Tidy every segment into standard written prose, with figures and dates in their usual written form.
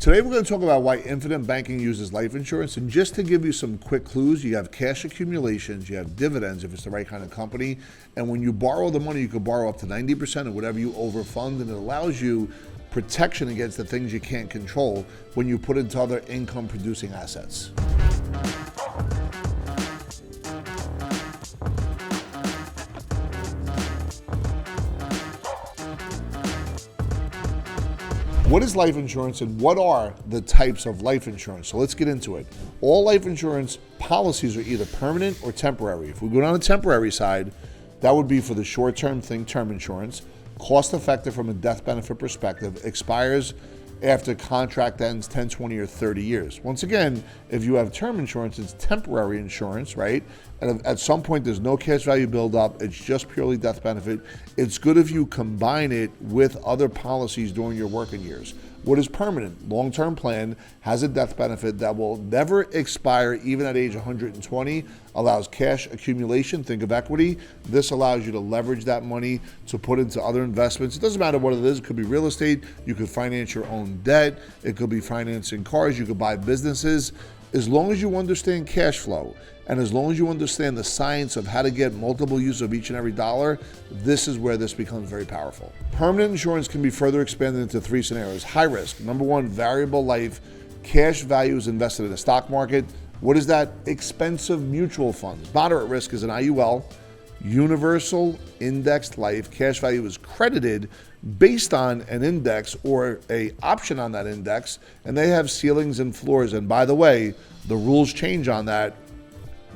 Today we're going to talk about why infinite banking uses life insurance, and just to give you some quick clues, you have cash accumulations, you have dividends if it's the right kind of company, and when you borrow the money, you can borrow up to 90% of whatever you overfund, and it allows you protection against the things you can't control when you put into other income producing assets. What is life insurance and what are the types of life insurance? So let's get into it. All life insurance policies are either permanent or temporary. If we go down the temporary side, that would be for the short-term thing, term insurance, cost-effective from a death benefit perspective, expires after contract ends 10, 20, or 30 years. Once again, if you have term insurance, it's temporary insurance, right? And at some point, there's no cash value buildup. It's just purely death benefit. It's good if you combine it with other policies during your working years. What is permanent? Long-term plan has a death benefit that will never expire even at age 120, allows cash accumulation, think of equity. This allows you to leverage that money to put into other investments. It doesn't matter what it is. It could be real estate. You could finance your own debt. It could be financing cars. You could buy businesses. As long as you understand cash flow and as long as you understand the science of how to get multiple use of each and every dollar, this is where this becomes very powerful. Permanent insurance can be further expanded into three scenarios. High risk. Number one, variable life. Cash value is invested in the stock market. What is that? Expensive mutual funds. Moderate risk is an IUL. Universal indexed life. Cash value is credited based on an index or a option on that index, and they have ceilings and floors. And by the way, the rules change on that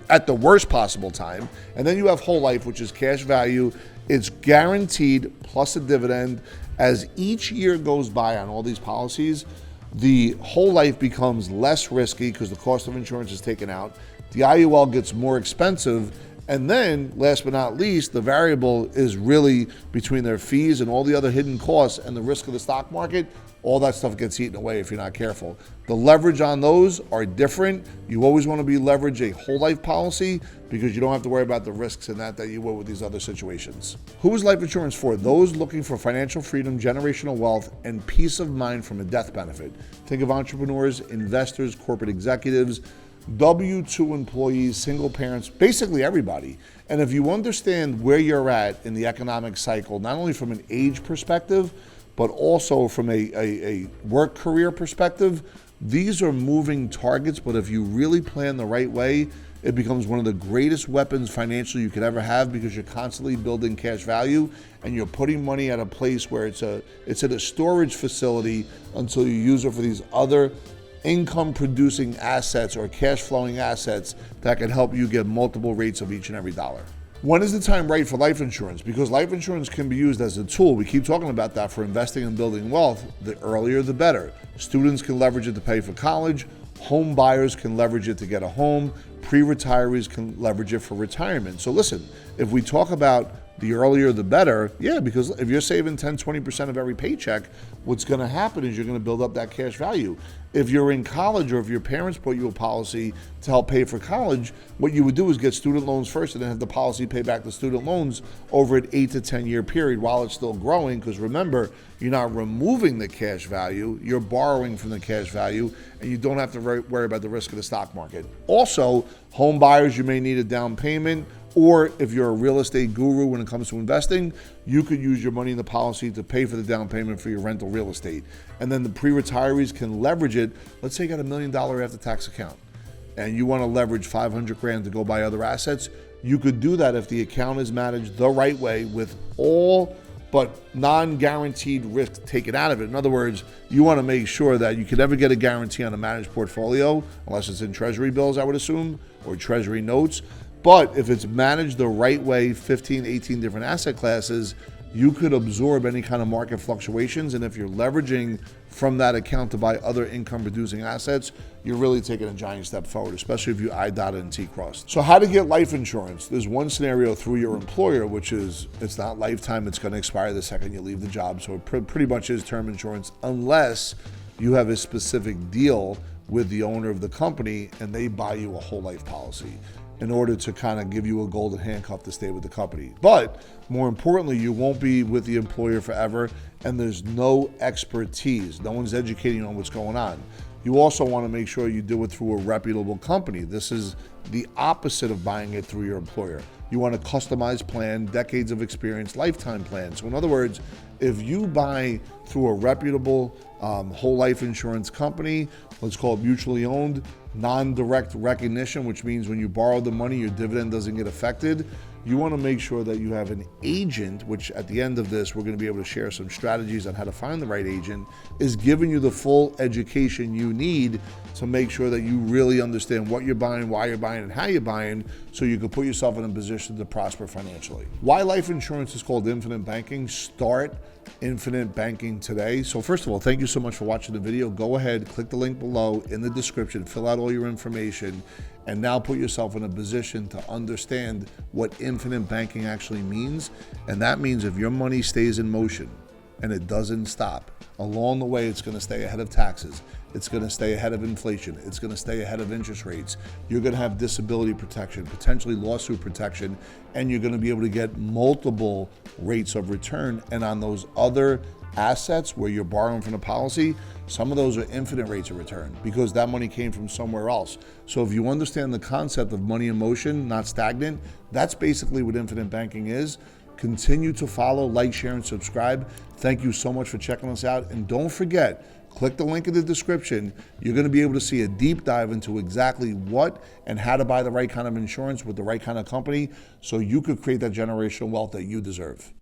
at the worst possible time. And then you have whole life, which is cash value. It's guaranteed plus a dividend. As each year goes by on all these policies, the whole life becomes less risky because the cost of insurance is taken out. The IUL gets more expensive. And then, last but not least, the variable is really between their fees and all the other hidden costs and the risk of the stock market. All that stuff gets eaten away if you're not careful. The leverage on those are different. You always want to be leverage a whole life policy because you don't have to worry about the risks in that you will with these other situations. Who is life insurance for? Those looking for financial freedom, generational wealth, and peace of mind from a death benefit. Think of entrepreneurs, investors, corporate executives, W-2 employees, single parents, basically everybody. And if you understand where you're at in the economic cycle, not only from an age perspective, but also from a work career perspective, these are moving targets, but if you really plan the right way, it becomes one of the greatest weapons financially you could ever have because you're constantly building cash value and you're putting money at a place where it's at a storage facility until you use it for these other income producing assets or cash flowing assets that can help you get multiple rates of each and every dollar. When is the time right for life insurance? Because life insurance can be used as a tool. We keep talking about that for investing and building wealth. The earlier, the better. Students can leverage it to pay for college. Home buyers can leverage it to get a home. Pre-retirees can leverage it for retirement. So listen, if we talk about the earlier the better, yeah, because if you're saving 10, 20% of every paycheck, what's going to happen is you're going to build up that cash value. If you're in college or if your parents put you a policy to help pay for college, what you would do is get student loans first and then have the policy pay back the student loans over an 8 to 10 year period while it's still growing. Because remember, you're not removing the cash value, you're borrowing from the cash value, and you don't have to worry about the risk of the stock market. Also, home buyers, you may need a down payment. Or if you're a real estate guru when it comes to investing, you could use your money in the policy to pay for the down payment for your rental real estate. And then the pre-retirees can leverage it. Let's say you got $1 million after-tax account and you want to leverage $500,000 to go buy other assets. You could do that if the account is managed the right way with all but non-guaranteed risk taken out of it. In other words, you want to make sure that you can never get a guarantee on a managed portfolio, unless it's in treasury bills, I would assume, or treasury notes. But if it's managed the right way, 15, 18 different asset classes, you could absorb any kind of market fluctuations. And if you're leveraging from that account to buy other income producing assets, you're really taking a giant step forward, especially if you I dotted and T crossed. So how to get life insurance? There's one scenario through your employer, which is it's not lifetime. It's going to expire the second you leave the job. So it pretty much is term insurance unless you have a specific deal with the owner of the company and they buy you a whole life policy. in order to kind of give you a golden handcuff to stay with the company. But more importantly, you won't be with the employer forever, and there's no expertise. No one's educating you on what's going on. You also want to make sure you do it through a reputable company. This is the opposite of buying it through your employer. You want a customized plan, decades of experience, lifetime plan. So in other words, if you buy through a reputable whole life insurance company, let's call it mutually owned, non-direct recognition, which means when you borrow the money, your dividend doesn't get affected. You want to make sure that you have an agent, which at the end of this, we're going to be able to share some strategies on how to find the right agent, is giving you the full education you need to make sure that you really understand what you're buying, why you're buying, and how you're buying, so you can put yourself in a position to prosper financially. Why life insurance is called infinite banking? Start infinite banking today. So first of all, thank you so much for watching the video. Go ahead, click the link below in the description, fill out all your information, and now put yourself in a position to understand what infinite banking actually means. And that means if your money stays in motion and it doesn't stop, along the way, it's going to stay ahead of taxes. It's going to stay ahead of inflation. It's going to stay ahead of interest rates. You're going to have disability protection, potentially lawsuit protection, and you're going to be able to get multiple rates of return. And on those other assets where you're borrowing from the policy, some of those are infinite rates of return because that money came from somewhere else. So if you understand the concept of money in motion, not stagnant, that's basically what infinite banking is. Continue to follow, like, share, and subscribe. Thank you so much for checking us out. And don't forget, click the link in the description. You're going to be able to see a deep dive into exactly what and how to buy the right kind of insurance with the right kind of company so you could create that generational wealth that you deserve.